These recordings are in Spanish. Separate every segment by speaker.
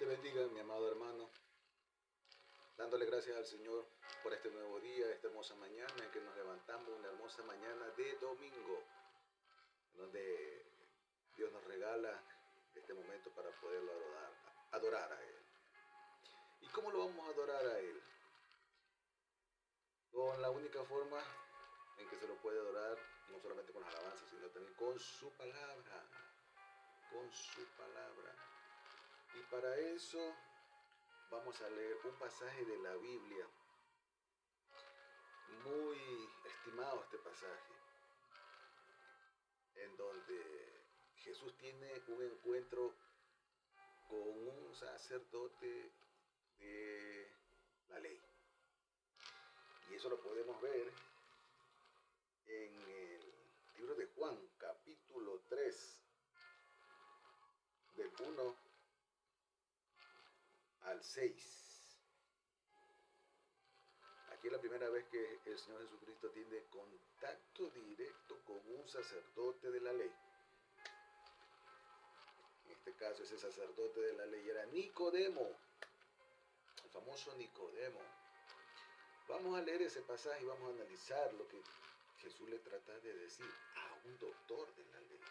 Speaker 1: Te bendiga, mi amado hermano, dándole gracias al Señor por este nuevo día, esta hermosa mañana en que nos levantamos, una hermosa mañana de domingo, donde Dios nos regala este momento para poderlo adorar a Él. ¿Y cómo lo vamos a adorar a Él? Con la única forma en que se lo puede adorar, no solamente con las alabanzas, sino también con su palabra, con su palabra. Y para eso vamos a leer un pasaje de la Biblia, muy estimado este pasaje, en donde Jesús tiene un encuentro con un sacerdote de la ley. Y eso lo podemos ver en el libro de Juan, capítulo 3, del 1 al 6. Aquí es la primera vez que el Señor Jesucristo tiene contacto directo con un sacerdote de la ley. En este caso, ese sacerdote de la ley era Nicodemo, el famoso Nicodemo. Vamos a leer ese pasaje y vamos a analizar lo que Jesús le trata de decir a un doctor de la ley.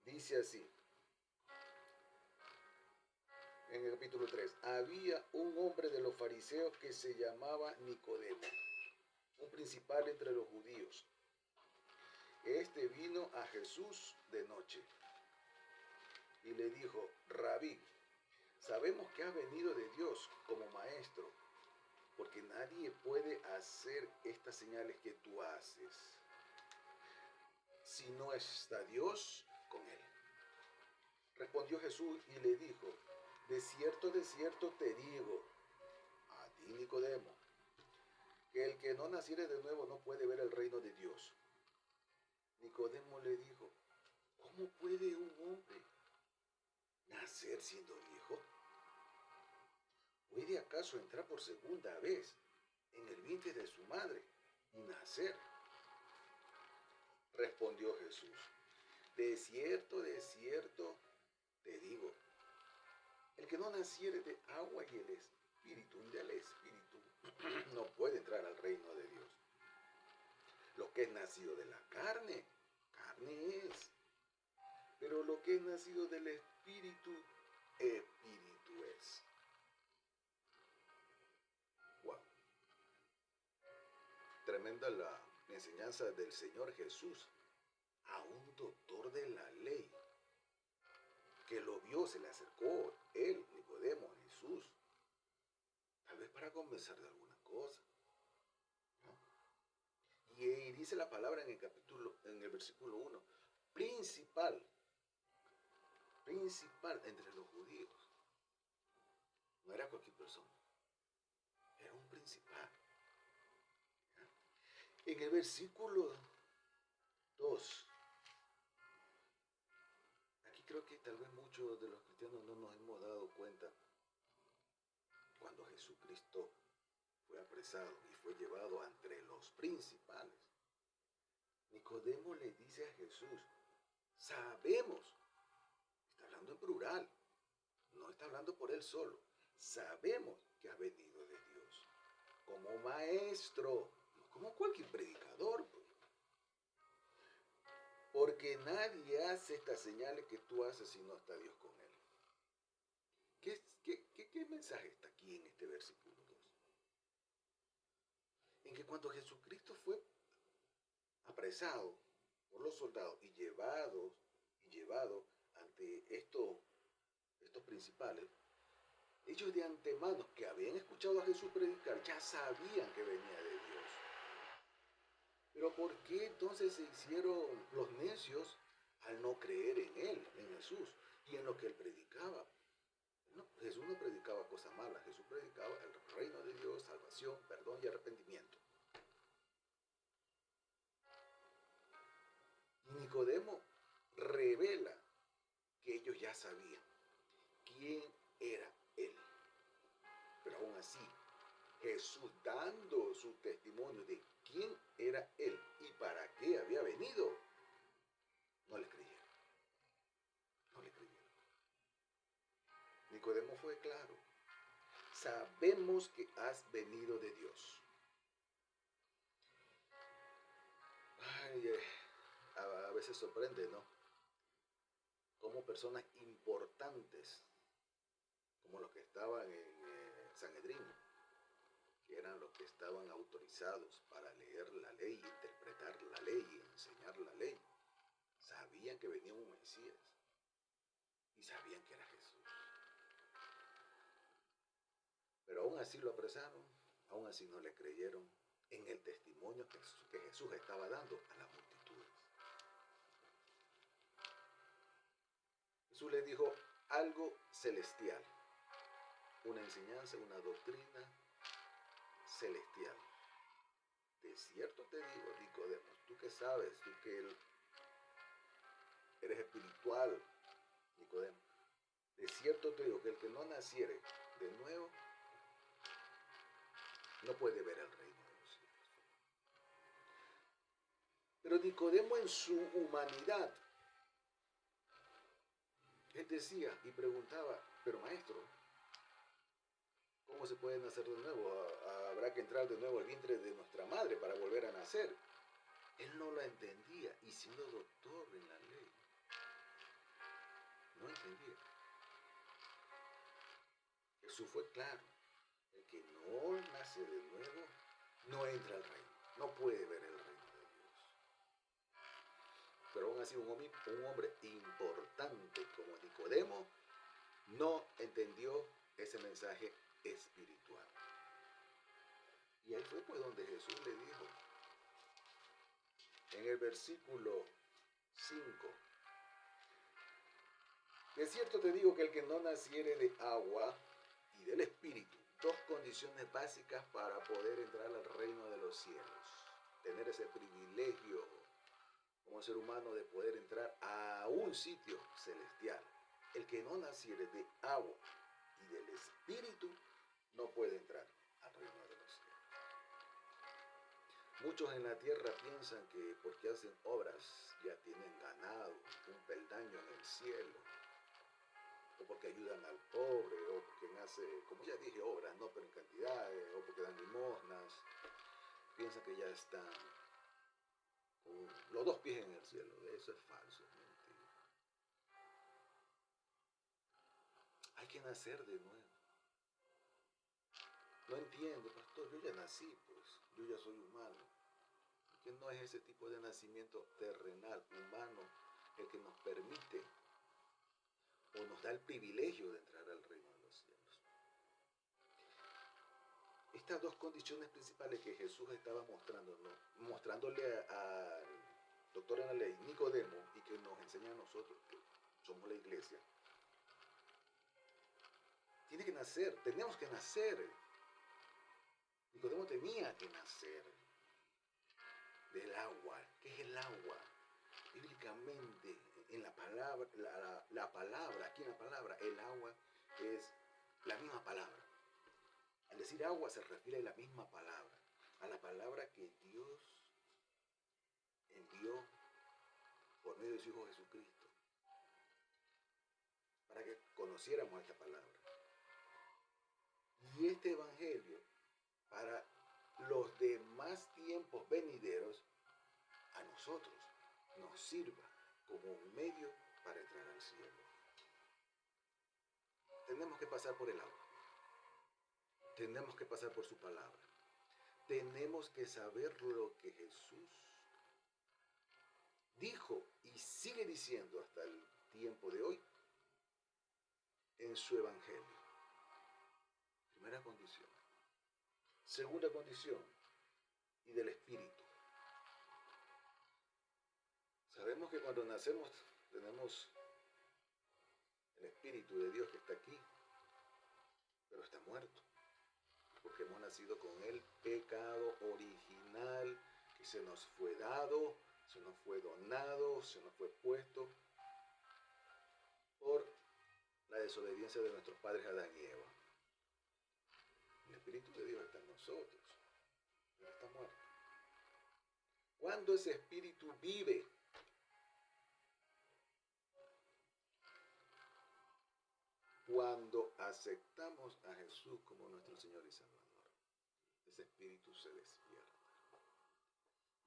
Speaker 1: Dice así, en el capítulo 3, había un hombre de los fariseos que se llamaba Nicodemo, un principal entre los judíos. Este vino a Jesús de noche y le dijo, Rabí, sabemos que has venido de Dios como maestro, porque nadie puede hacer estas señales que tú haces si no está Dios con él. Respondió Jesús y le dijo, de cierto te digo, a ti Nicodemo, que el que no naciere de nuevo no puede ver el reino de Dios. Nicodemo le dijo, ¿cómo puede un hombre nacer siendo viejo? ¿Puede acaso entrar por segunda vez en el vientre de su madre y nacer? Respondió Jesús, de cierto te digo, el que no naciere de agua y del Espíritu, no puede entrar al reino de Dios. Lo que es nacido de la carne, carne es. Pero lo que es nacido del Espíritu, Espíritu es. Wow. Tremenda la enseñanza del Señor Jesús a un doctor de la ley que lo vio, se le acercó, él, Nicodemo, a Jesús, tal vez para convencer de alguna cosa, ¿no? Y dice la palabra en el versículo 1, principal entre los judíos. No era cualquier persona, era un principal. En el versículo 2, aquí creo que tal vez muchos de los cristianos no nos hemos dado cuenta cuando Jesucristo fue apresado y fue llevado entre los principales. Nicodemo le dice a Jesús, sabemos, está hablando en plural, no está hablando por él solo, sabemos que has venido de Dios como maestro, no como cualquier predicador, porque nadie hace estas señales que tú haces si no está Dios con él. ¿Qué mensaje está aquí en este versículo 2? En que cuando Jesucristo fue apresado por los soldados y llevado ante estos principales, ellos de antemano que habían escuchado a Jesús predicar ya sabían que venía de Dios. Pero ¿por qué entonces se hicieron los necios al no creer en él, en Jesús, y en lo que él predicaba? No, Jesús no predicaba cosas malas, Jesús predicaba el reino de Dios, salvación, perdón y arrepentimiento. Y Nicodemo revela que ellos ya sabían quién era él. Pero aún así, Jesús dando su testimonio de quién era él y para qué había venido, no le creyeron. No le creyeron. Nicodemo fue claro. Sabemos que has venido de Dios. Ay, a veces sorprende, ¿no? Como personas importantes, como los que estaban en Sanedrín, que eran los que estaban autorizados para leer la ley, interpretar la ley y enseñar la ley, sabían que venía un Mesías y sabían que era Jesús. Pero aún así lo apresaron, aún así no le creyeron en el testimonio que Jesús estaba dando a las multitudes. Jesús les dijo algo celestial, una enseñanza, una doctrina celestial. De cierto te digo, Nicodemo, tú que sabes, tú que eres espiritual, Nicodemo, de cierto te digo que el que no naciere de nuevo no puede ver el reino de los cielos. Pero Nicodemo en su humanidad, él decía y preguntaba, pero maestro, ¿cómo se puede nacer de nuevo? Habrá que entrar de nuevo al vientre de nuestra madre para volver a nacer. Él no lo entendía y siendo doctor en la ley, no entendía. Jesús fue claro, el que no nace de nuevo no entra al reino, no puede ver el reino de Dios. Pero aún así un hombre importante como Nicodemo no entendió ese mensaje espiritual. Y ahí fue pues donde Jesús le dijo, en el versículo 5, de cierto te digo que el que no naciere de agua y del Espíritu, dos condiciones básicas para poder entrar al reino de los cielos, tener ese privilegio como ser humano de poder entrar a un sitio celestial. El que no naciere de agua y del Espíritu no puede entrar al reino de los cielos. Muchos en la tierra piensan que porque hacen obras ya tienen ganado un peldaño en el cielo, o porque ayudan al pobre, o porque hacen, como ya dije, obras, no, pero en cantidades, o porque dan limosnas, piensan que ya están con los dos pies en el cielo. Eso es falso, es mentira. Hay que nacer de nuevo. No entiendo, pastor, yo ya nací, pues, yo ya soy humano. Que no es ese tipo de nacimiento terrenal, humano, el que nos permite o nos da el privilegio de entrar al reino de los cielos. Estas dos condiciones principales que Jesús estaba mostrándole al doctor en la ley, Nicodemo, y que nos enseña a nosotros, que somos la iglesia, tiene que nacer, tenemos que nacer. Nicodemo tenía que nacer del agua. ¿Qué es el agua? Bíblicamente, en la palabra, la palabra, aquí en la palabra, el agua es la misma palabra. Al decir agua se refiere a la misma palabra, a la palabra que Dios envió por medio de su Hijo Jesucristo, para que conociéramos esta palabra. Y este evangelio, para los demás tiempos venideros, a nosotros nos sirva como un medio para entrar al cielo. Tenemos que pasar por el agua. Tenemos que pasar por su palabra. Tenemos que saber lo que Jesús dijo y sigue diciendo hasta el tiempo de hoy en su evangelio. Primera condición. Segunda condición, y del Espíritu. Sabemos que cuando nacemos tenemos el Espíritu de Dios que está aquí, pero está muerto, porque hemos nacido con el pecado original que se nos fue dado, se nos fue donado, se nos fue puesto por la desobediencia de nuestros padres Adán y Eva. El Espíritu de Dios está en nosotros, pero está muerto. Cuando ese Espíritu vive, cuando aceptamos a Jesús como nuestro Señor y Salvador, ese espíritu se despierta.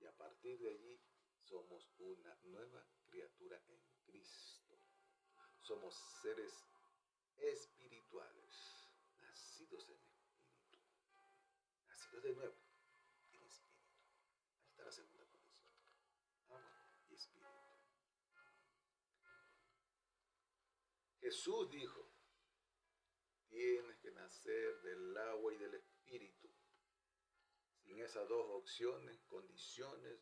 Speaker 1: Y a partir de allí somos una nueva criatura en Cristo. Somos seres espirituales, nacidos en espíritu, nacidos de nuevo en espíritu. Ahí está la segunda condición: agua y espíritu. Jesús dijo: tienes que nacer del agua y del espíritu. Sin esas dos opciones, condiciones,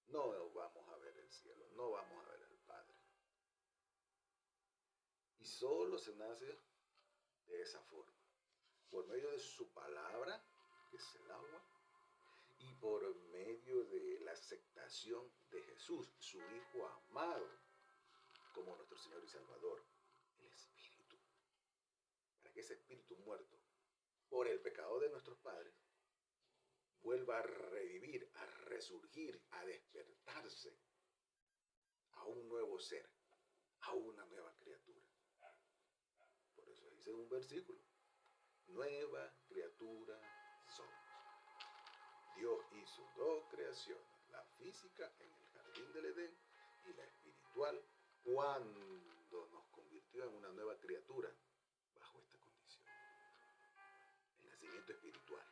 Speaker 1: no vamos a ver el cielo, no vamos a ver al Padre. Y solo se nace de esa forma, por medio de su palabra, que es el agua, y por medio de la aceptación de Jesús, su Hijo amado, como nuestro Señor y Salvador, el Espíritu. Para que ese espíritu muerto por el pecado de nuestros padres vuelva a revivir, a resurgir, a despertarse a un nuevo ser, a una nueva criatura. Por eso dice un versículo: nueva criatura somos. Dios hizo dos creaciones, la física en el jardín del Edén y la espiritual cuando nos convirtió en una nueva criatura bajo esta condición, el nacimiento espiritual.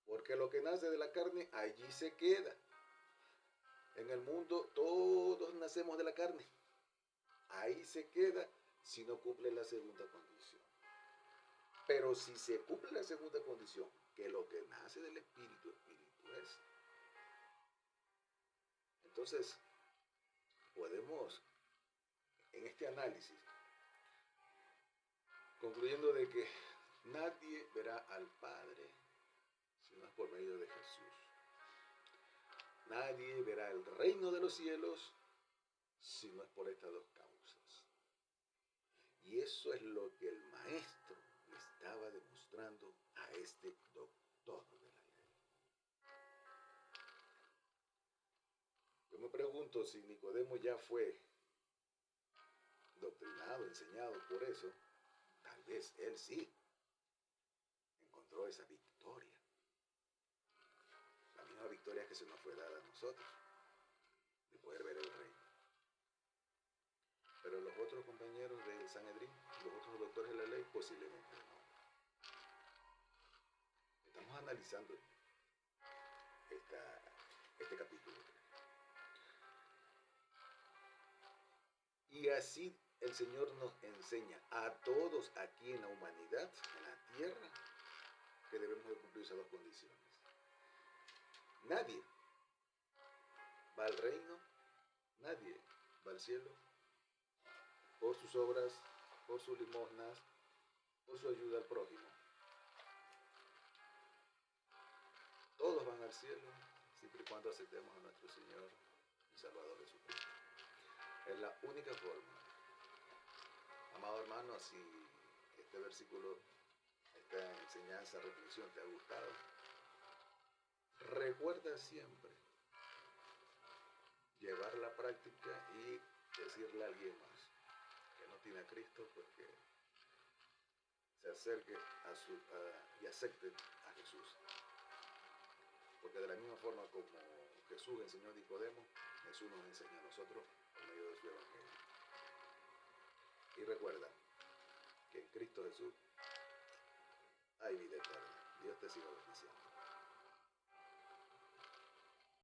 Speaker 1: Porque lo que nace de la carne, allí se queda. En el mundo todos nacemos de la carne. Ahí se queda si no cumple la segunda condición. Pero si se cumple la segunda condición, que lo que nace del espíritu, espíritu es. Entonces, podemos, en este análisis, concluyendo de que nadie verá al Padre si no es por medio de Jesús. Nadie verá el reino de los cielos si no es por estas dos causas. Y eso es lo que el maestro le estaba demostrando a este doctor de la ley. Yo me pregunto si Nicodemo ya fue doctrinado, enseñado por eso. Tal vez él sí encontró esa victoria. La misma victoria que se nos fue dada a nosotros, de poder ver el reino. Pero los otros compañeros del Sanedrín, los otros doctores de la ley, posiblemente no. Estamos analizando este capítulo. Y así el Señor nos enseña a todos aquí en la humanidad, en la tierra, que debemos de cumplir esas dos condiciones. Nadie va al reino, nadie va al cielo por sus obras, por sus limosnas, por su ayuda al prójimo. Todos van al cielo siempre y cuando aceptemos a nuestro Señor y Salvador Jesucristo. Es la única forma. Amado hermano, si este versículo, esta enseñanza, reflexión te ha gustado, recuerda siempre llevar la práctica y decirle a alguien más que no tiene a Cristo, pues que se acerque y acepte a Jesús. Porque de la misma forma como Jesús enseñó a Nicodemo, Jesús nos enseña a nosotros por medio de su evangelio. Y recuerda que en Cristo Jesús hay vida eterna. Dios te siga bendiciendo.